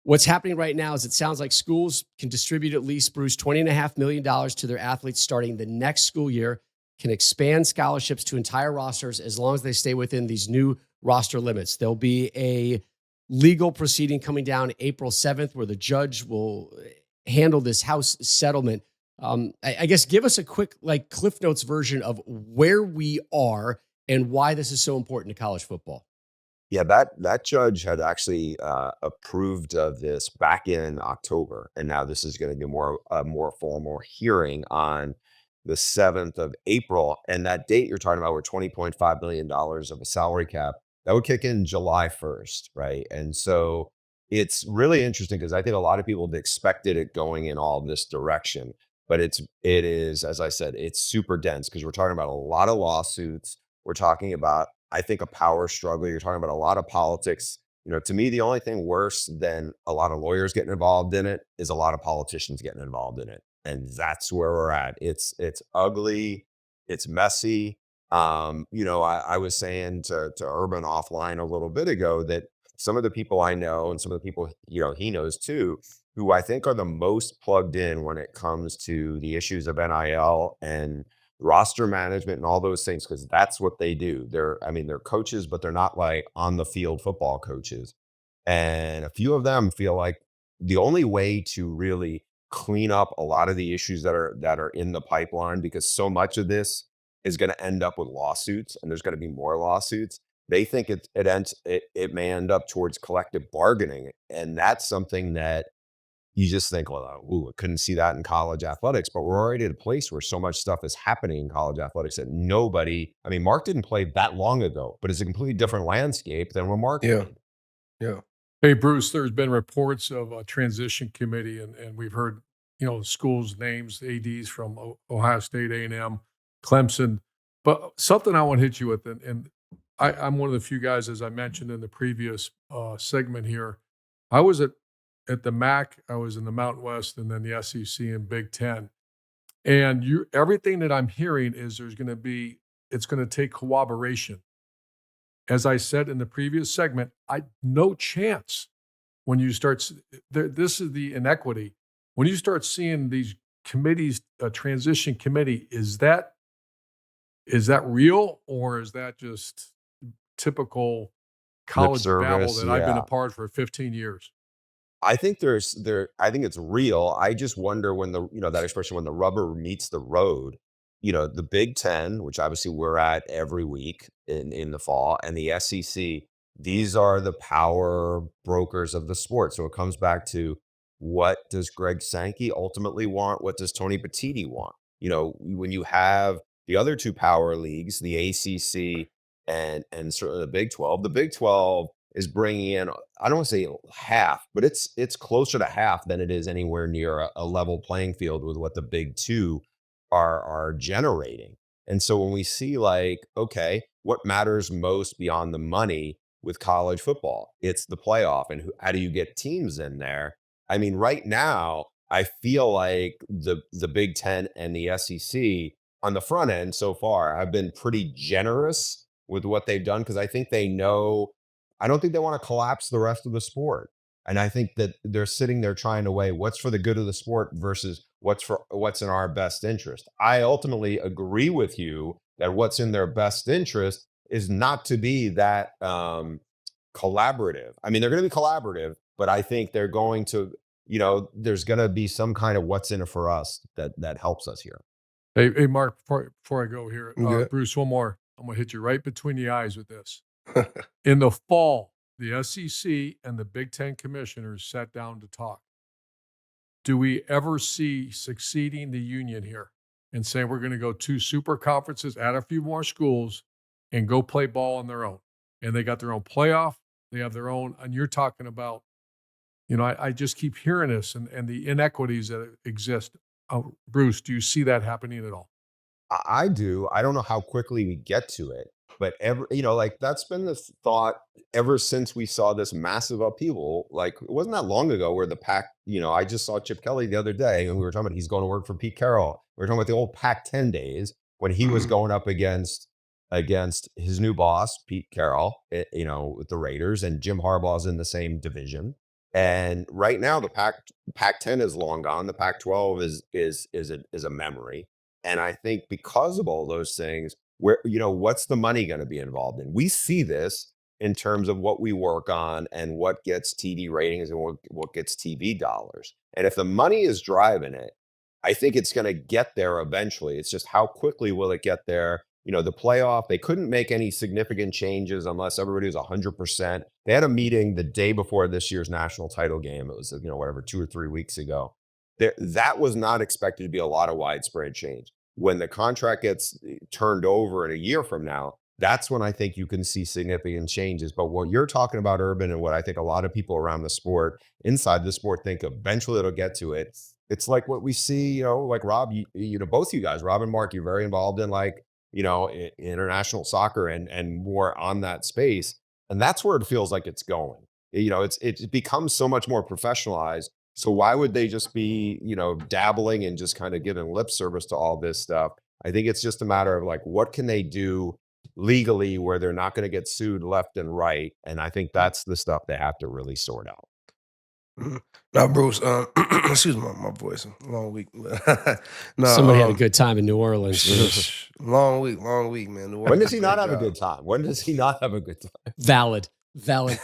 What's happening right now is it sounds like schools can distribute at least, Bruce, $20.5 million to their athletes starting the next school year, can expand scholarships to entire rosters as long as they stay within these new roster limits. There'll be a legal proceeding coming down April 7th where the judge will handle this House settlement. I guess give us a quick Cliff Notes version of where we are and why this is so important to college football. Yeah, that judge had actually approved of this back in October, and now this is going to be more formal hearing on the 7th of April. And that date you're talking about, where $20.5 million of a salary cap, that would kick in July 1st, right? And so it's really interesting because I think a lot of people had expected it going in all this direction, but it is, as I said, it's super dense because we're talking about a lot of lawsuits. We're talking about, I think, a power struggle. You're talking about a lot of politics. To me, the only thing worse than a lot of lawyers getting involved in it is a lot of politicians getting involved in it. And that's where we're at. It's ugly. It's messy. I was saying to Urban offline a little bit ago that some of the people I know and some of the people, he knows too, who I think are the most plugged in when it comes to the issues of NIL and roster management and all those things, because that's what they do. They're coaches, but they're not like on the field football coaches. And a few of them feel like the only way to really clean up a lot of the issues that are in the pipeline, because so much of this is going to end up with lawsuits and there's going to be more lawsuits. They think it may end up towards collective bargaining. And that's something that you just think, well, I couldn't see that in college athletics, but we're already at a place where so much stuff is happening in college athletics that Mark didn't play that long ago, but it's a completely different landscape than when Mark played. Yeah. Hey, Bruce, there's been reports of a transition committee, and we've heard, schools' names, ADs from Ohio State, A&M, Clemson. But something I want to hit you with, and I'm one of the few guys, as I mentioned in the previous segment here, I was at the MAC, I was in the Mountain West, and then the SEC and Big Ten. And everything that I'm hearing is it's going to take cooperation. As I said in the previous segment, no chance when you start, this is the inequity. When you start seeing these committees, a transition committee, is that real, or is that just typical college babble that I've been a part for 15 years? I think I think it's real. I just wonder when that expression, when the rubber meets the road, the Big Ten, which obviously we're at every week in the fall, and the SEC, these are the power brokers of the sport. So it comes back to, what does Greg Sankey ultimately want? What does Tony Petitti want? When you have the other two power leagues, the ACC and certainly the Big 12 is bringing in, I don't want to say half, but it's closer to half than it is anywhere near a level playing field with what the Big Two are generating. And so when we see, like, okay, what matters most beyond the money with college football? It's the playoff, and how do you get teams in there? I mean, right now, I feel like the Big Ten and the SEC on the front end so far have been pretty generous with what they've done, because I think they know, I don't think they want to collapse the rest of the sport. And I think that they're sitting there trying to weigh what's for the good of the sport versus what's in our best interest. I ultimately agree with you that what's in their best interest is not to be that collaborative. I mean, they're going to be collaborative, but I think they're going to, there's going to be some kind of what's in it for us that helps us here. Hey, Mark, before I go here, Good. Bruce, one more. I'm going to hit you right between the eyes with this. In the fall, the SEC and the Big Ten commissioners sat down to talk. Do we ever see succeeding the union here and saying we're going to go 2 super conferences, add a few more schools, and go play ball on their own? And they got their own playoff. They have their own, and you're talking about, I just keep hearing this and the inequities that exist. Bruce, do you see that happening at all? I do. I don't know how quickly we get to it, but like, that's been the thought ever since we saw this massive upheaval. Like, it wasn't that long ago where the Pac, I just saw Chip Kelly the other day, and we were talking about he's going to work for Pete Carroll. We were talking about the old Pac-10 days when he was going up against his new boss, Pete Carroll, with the Raiders, and Jim Harbaugh's in the same division. And right now, the Pac-10 is long gone. The Pac-12 is a memory. And I think because of all those things, what's the money going to be involved in? We see this in terms of what we work on and what gets TV ratings and what gets TV dollars. And if the money is driving it, I think it's going to get there eventually. It's just how quickly will it get there? The playoff, they couldn't make any significant changes unless everybody was 100%. They had a meeting the day before this year's national title game. It was, 2 or 3 weeks ago. That was not expected to be a lot of widespread change. When the contract gets turned over in a year from now, that's when I think you can see significant changes. But what you're talking about, Urban, and what I think a lot of people around the sport, inside the sport, think eventually it'll get to it. It's like what we see, like Rob, both you guys, Rob and Mark, you're very involved in, like, international soccer and more on that space. And that's where it feels like it's going. It's become so much more professionalized. So why would they just be, dabbling and just kind of giving lip service to all this stuff? I think it's just a matter of, like, what can they do legally where they're not going to get sued left and right? And I think that's the stuff they have to really sort out. Now, Bruce, excuse my voice, long week. No, Somebody had a good time in New Orleans. long week, man. New When Orleans does he did a not great have a job. good time? When does he not have a good time? Valid point.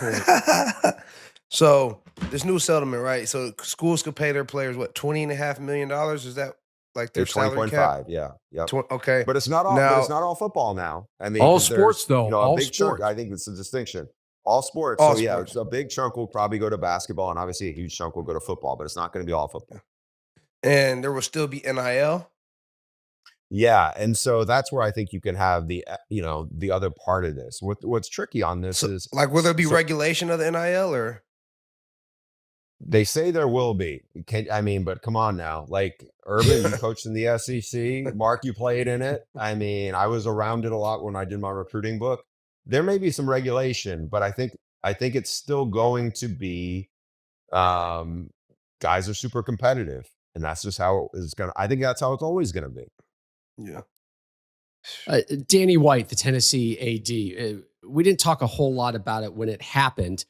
So this new settlement, right? So schools could pay their players what, $20.5 million? Is that like their They're salary cap? 20.5, yeah. Yep. Okay, But it's not all. Now- But it's not all football now. I mean, All 'cause there's, sports, though. a All big chunk. sports. I think it's a distinction. All sports. All So yeah, sports. a big chunk will probably go to basketball, and obviously a huge chunk will go to football. But it's not going to be all football. and there will still be NIL. Yeah, and so that's where I think you can have the the other part of this. What's tricky on this So, is, like, will there be so- regulation of the NIL or? They say there will be. But come on now. Like, Urban, you coached in the SEC. Mark, you played in it. I mean, I was around it a lot when I did my recruiting book. There may be some regulation, but I think it's still going to be, guys are super competitive, and that's just how it's gonna. I think that's how it's always gonna be. Yeah. Danny White, the Tennessee AD, we didn't talk a whole lot about it when it happened.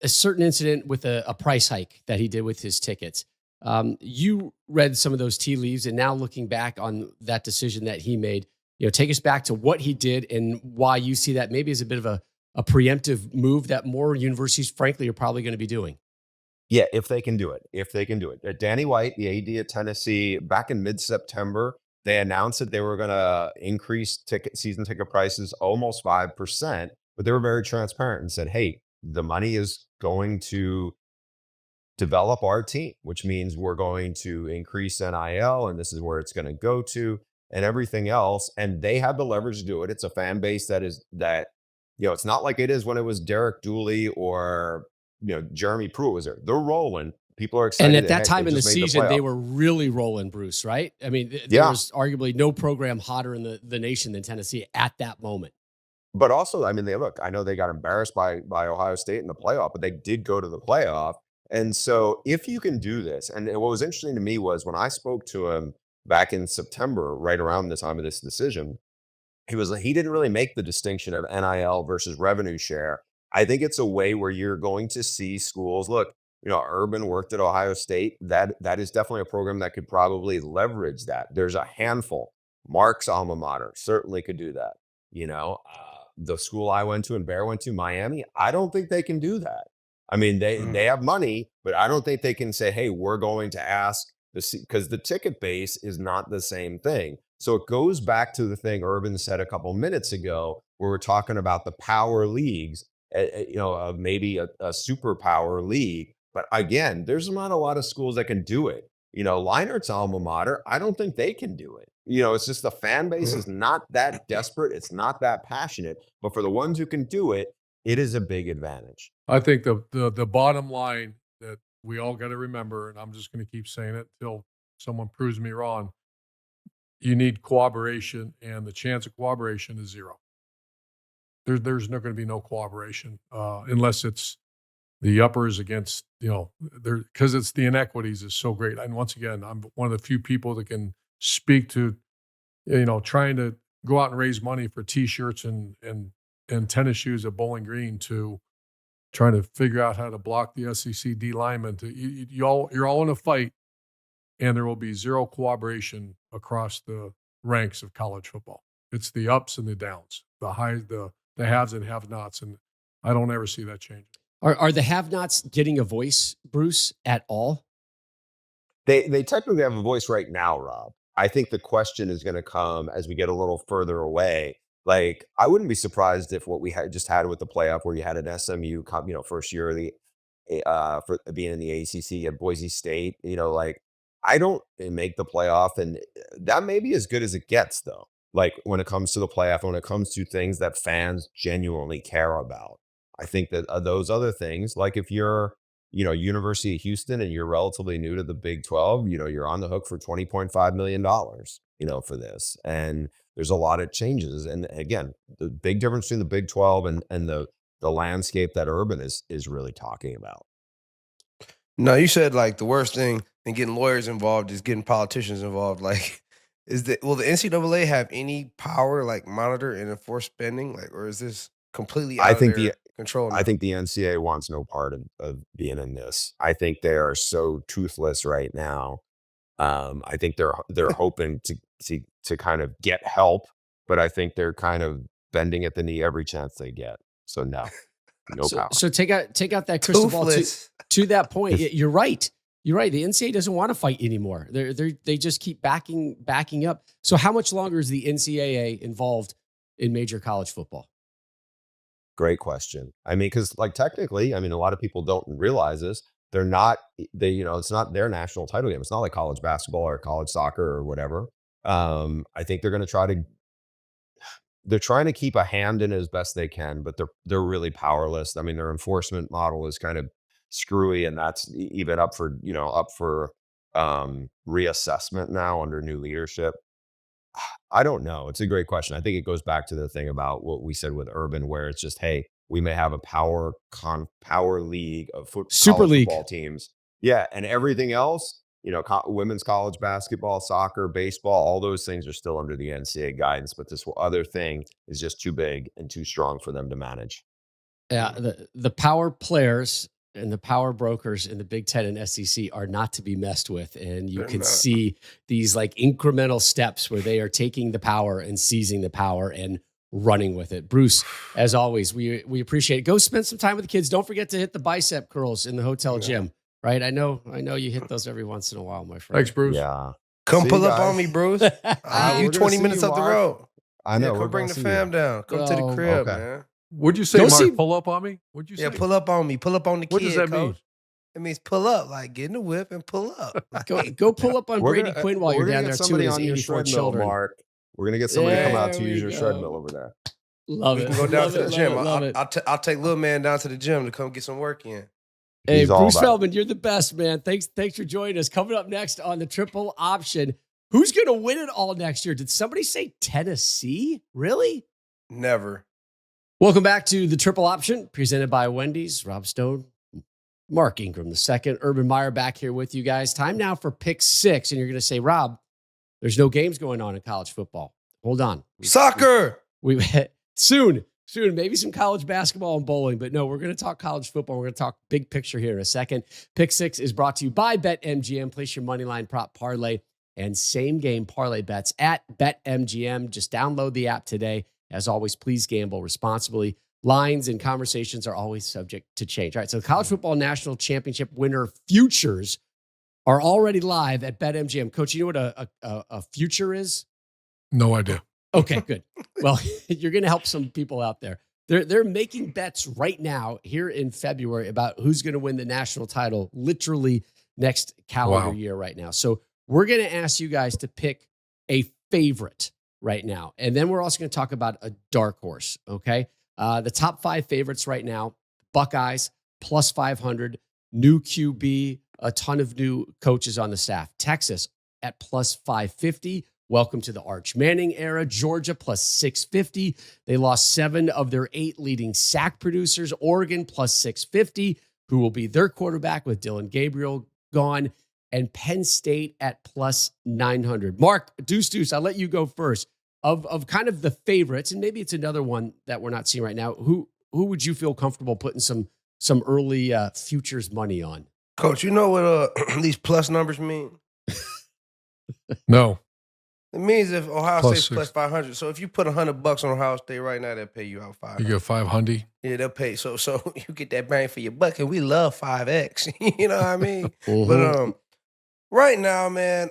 A certain incident with a price hike that he did with his tickets. You read some of those tea leaves, and now looking back on that decision that he made, take us back to what he did and why you see that maybe as a bit of a preemptive move that more universities, frankly, are probably going to be doing. Yeah, if they can do it. Danny White, the AD at Tennessee, back in mid-September, they announced that they were going to increase season ticket prices almost 5%. but they were very transparent and said, hey, the money is going to develop our team, which means we're going to increase NIL, and this is where it's going to go to, and everything else. And they have the leverage to do it. It's a fan base that, it's not like it is when it was Derek Dooley or, Jeremy Pruitt was there. They're rolling. People are excited. And at that time they in the just made season, they playoff. were really rolling, Bruce, right? I mean, there Yeah. was arguably no program hotter in the nation than Tennessee at that moment. But also, I mean, I know they got embarrassed by Ohio State in the playoff, but they did go to the playoff. And so if you can do this, and what was interesting to me was when I spoke to him back in September, right around the time of this decision, he didn't really make the distinction of NIL versus revenue share. I think it's a way where you're going to see schools, look, Urban worked at Ohio State. That is definitely a program that could probably leverage that. There's a handful. Mark's alma mater certainly could do that. The school I went to and Bear went to, Miami, I don't think they can do that. I mean, they have money, but I don't think they can say, hey, we're going to ask because the ticket base is not the same thing. So it goes back to the thing Urban said a couple minutes ago, where we're talking about the power leagues, maybe a super power league. But again, there's not a lot of schools that can do it. Leinert's alma mater, I don't think they can do it. It's just the fan base is not that desperate. It's not that passionate. But for the ones who can do it, it is a big advantage. I think the bottom line that we all got to remember, and I'm just going to keep saying it till someone proves me wrong, you need cooperation, and the chance of cooperation is zero. There's not going to be no cooperation unless it's the uppers against, because it's the inequities is so great. And once again, I'm one of the few people that can speak to, trying to go out and raise money for T-shirts and tennis shoes at Bowling Green to trying to figure out how to block the SEC D lineman. You're all in a fight, and there will be zero cooperation across the ranks of college football. It's the ups and the downs, the highs, the haves and have-nots, and I don't ever see that changing. Are the have-nots getting a voice, Bruce, at all? They technically have a voice right now, Rob. I think the question is going to come as we get a little further away. Like, I wouldn't be surprised if what we had with the playoff, where you had an SMU, first year of the for being in the ACC at Boise State. I don't make the playoff, and that may be as good as it gets, though. Like when it comes to the playoff, when it comes to things that fans genuinely care about, I think that those other things, like if you're, University of Houston and you're relatively new to the Big 12, you're on the hook for $20.5 million, for this. And there's a lot of changes. And again, the big difference between the Big 12 and the landscape that Urban is really talking about. No, you said like the worst thing than getting lawyers involved is getting politicians involved. Like, will the NCAA have any power like monitor and enforce spending? Like, or is this completely out of their control now? I think the NCAA wants no part of being in this. I think they are so toothless right now. I think they're hoping to kind of get help, but I think they're kind of bending at the knee every chance they get. So no power. So take out that crystal ball to that point. You're right. You're right. The NCAA doesn't want to fight anymore. They just keep backing up. So how much longer is the NCAA involved in major college football? Great question. I mean, because technically, a lot of people don't realize this. It's not their national title game. It's not like college basketball or college soccer or whatever. I think they're going to they're trying to keep a hand in it as best they can, but they're really powerless. I mean, their enforcement model is kind of screwy, and that's even up for reassessment now under new leadership. I don't know. It's a great question. I think it goes back to the thing about what we said with Urban, where it's just, hey, we may have a power league of Super league football teams. Yeah. And everything else, women's college basketball, soccer, baseball, all those things are still under the NCAA guidance. But this other thing is just too big and too strong for them to manage. Yeah. The power players and the power brokers in the Big Ten and SEC are not to be messed with. And you can see these incremental steps where they are taking the power and seizing the power and running with it. Bruce, as always, we appreciate it. Go spend some time with the kids. Don't forget to hit the bicep curls in the hotel gym, right? I know you hit those every once in a while, my friend. Thanks, Bruce. Yeah. Come pull up on me, Bruce. I'll give you 20 minutes up the road. I know. Come bring the fam down. Come to the crib, man. What'd you say, Go Mark? see- Pull up on me? What'd you say? Yeah, pull up on me. Pull up on the What kid, does that mean? coach. It means pull up, like get in the whip and pull up. Go pull up on We're Brady gonna- Quinn while we're you're gonna down get there too. somebody With his on your 84 treadmill, children. Mark. We're gonna get somebody to come out There to we use your go. treadmill over there. Love We it. can go down Love to the it, gym. Love it. I'll take little man down to the gym to come get some work in. Hey, He's all Bruce about it. Feldman, you're the best, man. Thanks for joining us. Coming up next on the Triple Option, who's going to win it all next year? Did somebody say Tennessee? Really? Never. Welcome back to the Triple Option, presented by Wendy's. Rob Stone, Mark Ingram II, Urban Meyer back here with you guys. Time now for Pick 6, and you're going to say, Rob, there's no games going on in college football. Hold on. Soccer. We soon, maybe some college basketball and bowling, but no, we're going to talk college football. We're going to talk big picture here in a second. Pick 6 is brought to you by BetMGM. Place your moneyline prop parlay and same game parlay bets at BetMGM. Just download the app today. As always, please gamble responsibly. Lines and conversations are always subject to change. All right, so the college football national championship winner futures are already live at BetMGM. Coach, you know what a future is? No idea. Okay, good. Well, you're going to help some people out there. They're making bets right now here in February about who's going to win the national title literally next calendar year right now. So we're going to ask you guys to pick a favorite right now. And then we're also going to talk about a dark horse, okay? The top 5 favorites right now, Buckeyes, plus 500, new QB, a ton of new coaches on the staff. Texas at plus 550. Welcome to the Arch Manning era. Georgia plus 650. They lost 7 of their 8 leading sack producers. Oregon plus 650, who will be their quarterback with Dylan Gabriel gone. And Penn State at plus 900. Mark, Deuce, I'll let you go first. Of kind of the favorites, and maybe it's another one that we're not seeing right now, who would you feel comfortable putting some early futures money on? Coach, you know what these plus numbers mean? No. It means if Ohio Plus State's plus 500. So if you put $100 on Ohio State right now, they'll pay you out 500. You get 500. Yeah, they'll pay. So you get that bang for your buck, and we love 5X. You know what I mean? Mhm. But right now, man,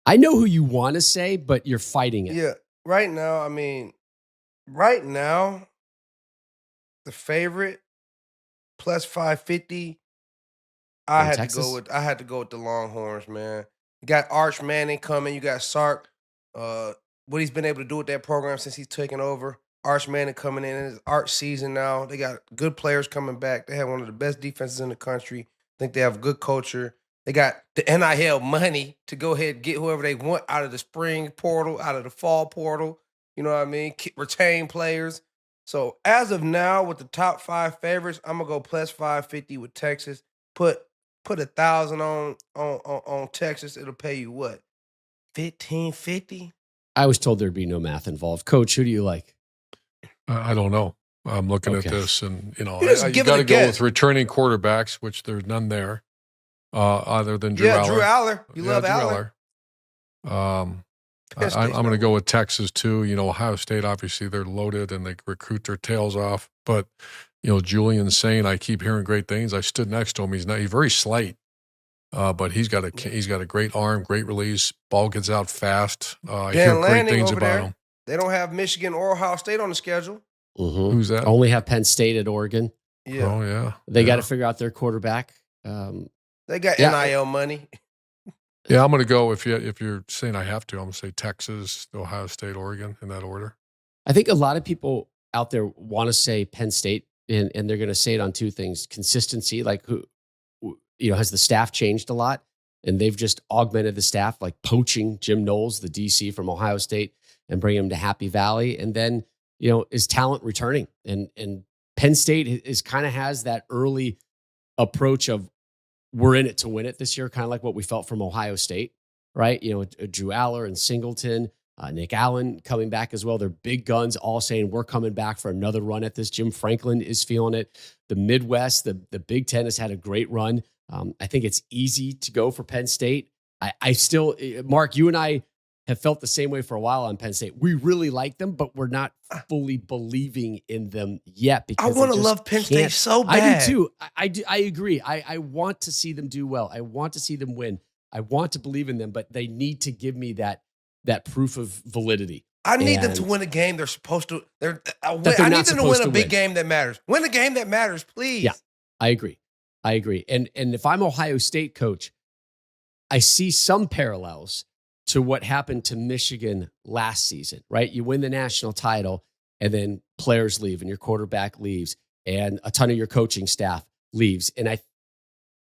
I know who you want to say, but you're fighting it. yeah, right now, the favorite plus 550. I From had Texas? to go with the Longhorns, man. You got Arch Manning coming. You got Sark. What he's been able to do with that program since he's taken over. Arch Manning coming in his Arch season now. They got good players coming back. They have one of the best defenses in the country. I think they have good culture. They got the NIL money to go ahead and get whoever they want out of the spring portal, out of the fall portal. You know what I mean? Retain players. So as of now, with the top 5 favorites, I'm gonna go plus 550 with Texas. Put 1,000 on Texas. It'll pay you what? 1,550. I was told there'd be no math involved. Coach, who do you like? I don't know. I'm looking Okay. at this, and you just you give it got a to go guess. with returning quarterbacks, which there's none there, other than Drew Yeah, Aller. Drew Aller. You love Drew Aller. Aller. Penn I'm State's going to number go one. with Texas too. Ohio State, obviously they're loaded and they recruit their tails off. But Julian Saint, I keep hearing great things. I stood next to him. He's very slight, but he's got a great arm, great release. Ball gets out fast. I hear Dan great Lanning things over about there. him. They don't have Michigan or Ohio State on the schedule. Who's that? Only have Penn State at Oregon. Yeah, Oh yeah, They got to yeah. figure out their quarterback. they got Yeah. NIL money. Yeah, I'm going to go if you're saying I have to. I'm going to say Texas, Ohio State, Oregon in that order. I think a lot of people out there want to say Penn State, and they're going to say it on 2 things: consistency, like has the staff changed a lot, and they've just augmented the staff, like poaching Jim Knowles, the DC from Ohio State, and bring him to Happy Valley, and then is talent returning, and Penn State is kind of has that early approach of we're in it to win it this year, kind of like what we felt from Ohio State, right? Drew Aller and Singleton, Nick Allen coming back as well. They're big guns, all saying we're coming back for another run at this. Jim Franklin is feeling it. The Midwest, the Big Ten has had a great run. I think it's easy to go for Penn State. I still, Mark, you and I have felt the same way for a while on Penn State. We really like them, but we're not fully believing in them yet. I Because want they to just love Penn State can't. so I bad. do too. I agree. I want to see them do well. I want to see them win. I want to believe in them, but they need to give me that proof of validity. I need them to And- win a game they're supposed to. they're I not need them to supposed win a to big win. game that matters. Win a game that matters, please. Yeah. I agree. And if I'm Ohio State coach, I see some parallels to what happened to Michigan last season, right? You win the national title and then players leave and your quarterback leaves and a ton of your coaching staff leaves. And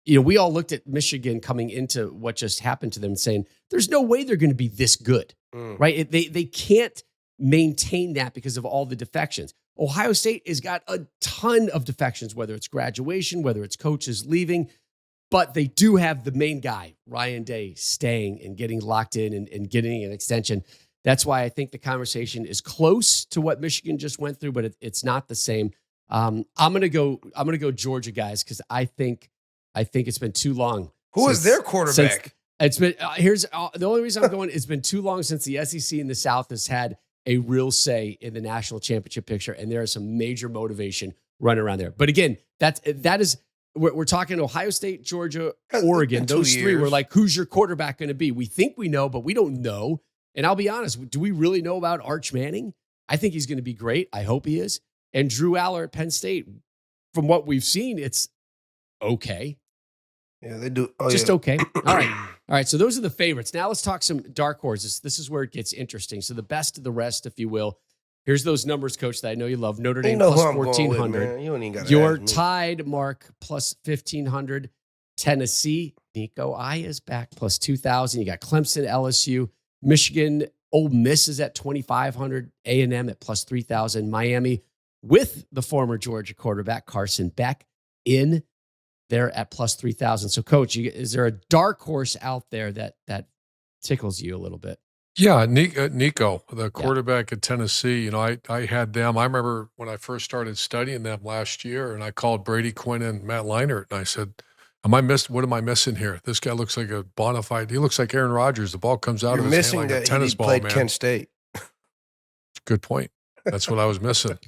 we all looked at Michigan coming into what just happened to them saying, there's no way they're going to be this good, right? They can't maintain that because of all the defections. Ohio State has got a ton of defections, whether it's graduation, whether it's coaches leaving, but they do have the main guy, Ryan Day, staying and getting locked in and getting an extension. That's why I think the conversation is close to what Michigan just went through, but it's not the same. I'm gonna go Georgia, guys, because I think it's been too long. Who is their quarterback? It's been here's the only reason I'm going. It's been too long since the SEC in the South has had a real say in the national championship picture, and there is some major motivation running around there. But again, that is we're talking Ohio State, Georgia, Oregon. Those three were like, who's your quarterback going to be? We think we know, but we don't know. And I'll be honest, do we really know about Arch Manning? I think he's going to be great. I hope he is. And Drew Aller at Penn State, from what we've seen, it's okay. Yeah, they do. Okay. All right. So those are the favorites. Now let's talk some dark horses. This is where it gets interesting. So the best of the rest, if you will. Here's those numbers, Coach, that I know you love. Notre Dame plus 1,400. You don't even got to You're ask me. tied, Mark, plus 1,500. Tennessee, Nico I is back, plus 2,000. You got Clemson, LSU, Michigan, Ole Miss is at 2,500. A&M at plus 3,000. Miami with the former Georgia quarterback, Carson Beck, in there at plus 3,000. So, Coach, is there a dark horse out there that tickles you a little bit? Yeah, Nico, the quarterback at Tennessee. I had them. I remember when I first started studying them last year, and I called Brady Quinn and Matt Leinart, and I said, what am I missing here? This guy looks like a bona fide. He looks like Aaron Rodgers. The ball comes out You're of his missing hand like that a tennis he ball, played man. Kent State. Good point. That's what I was missing.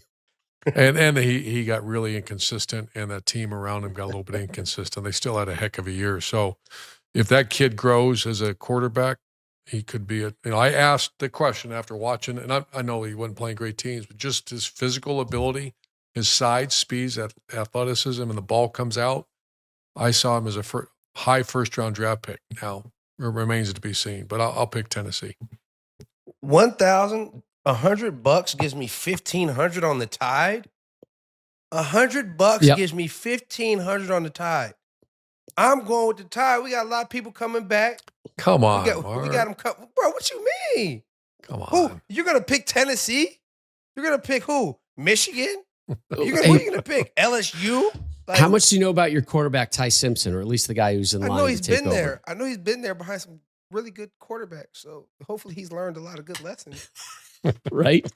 And he got really inconsistent, and that team around him got a little bit inconsistent. They still had a heck of a year. So if that kid grows as a quarterback, he could be I asked the question after watching, and I know he wasn't playing great teams, but just his physical ability, his side speeds, athleticism, and the ball comes out. I saw him as a high first-round draft pick. Now, it remains to be seen, but I'll pick Tennessee. $1,100 gives me $1,500 on the Tide. $100 gives me $1,500 on the Tide. I'm going with the Tide. We got a lot of people coming back. Come on, we got them coming. Bro, what you mean? Come on. Who? You're gonna pick Tennessee? You're gonna pick who? Michigan? Who are you gonna pick? LSU? Like, how much do you know about your quarterback, Ty Simpson, or at least the guy who's in line? I know he's to take been over? there. I know he's been there behind some really good quarterbacks. So hopefully he's learned a lot of good lessons. Right?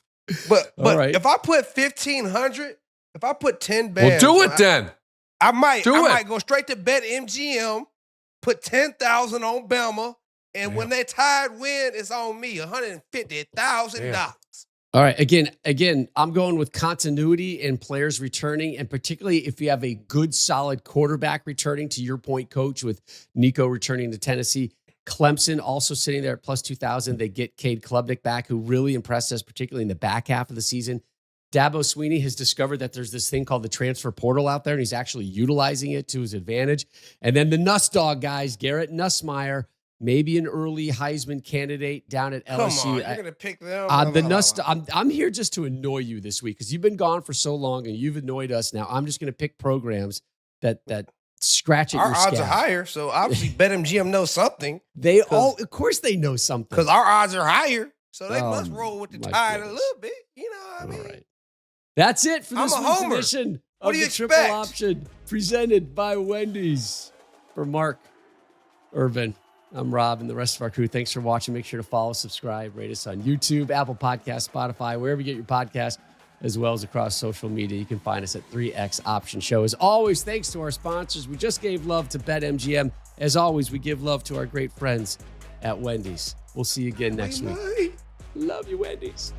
But right. if I put 1,500, if I put 10 bands, Well, do it then. I might might go straight to Bet MGM, put 10,000 on Bama, and when they Tide win, it's on me, $150,000. All right. Again, I'm going with continuity and players returning, and particularly if you have a good, solid quarterback returning, to your point, Coach, with Nico returning to Tennessee. Clemson also sitting there at plus 2,000. They get Cade Klubnik back, who really impressed us, particularly in the back half of the season. Dabo Swinney has discovered that there's this thing called the transfer portal out there, and he's actually utilizing it to his advantage. And then the Nuss Dog guys, Garrett Nussmeier, maybe an early Heisman candidate down at LSU. Come on, you're gonna pick them. I'm here just to annoy you this week because you've been gone for so long and you've annoyed us. Now I'm just going to pick programs that scratch at our your odds scab. are higher, so obviously BetMGM knows something. Of course, they know something because our odds are higher, so they Oh, must roll with the my Tide goodness. a little bit. You know what I mean? All right. That's it for this I'm a week's homer. edition What of do you the Triple expect? Option presented by Wendy's. For Mark, Urban, I'm Rob, and the rest of our crew. Thanks for watching. Make sure to follow, subscribe, rate us on YouTube, Apple Podcasts, Spotify, wherever you get your podcasts, as well as across social media. You can find us at 3X Option Show. As always, thanks to our sponsors. We just gave love to BetMGM. As always, we give love to our great friends at Wendy's. We'll see you again next week. Love you, Wendy's.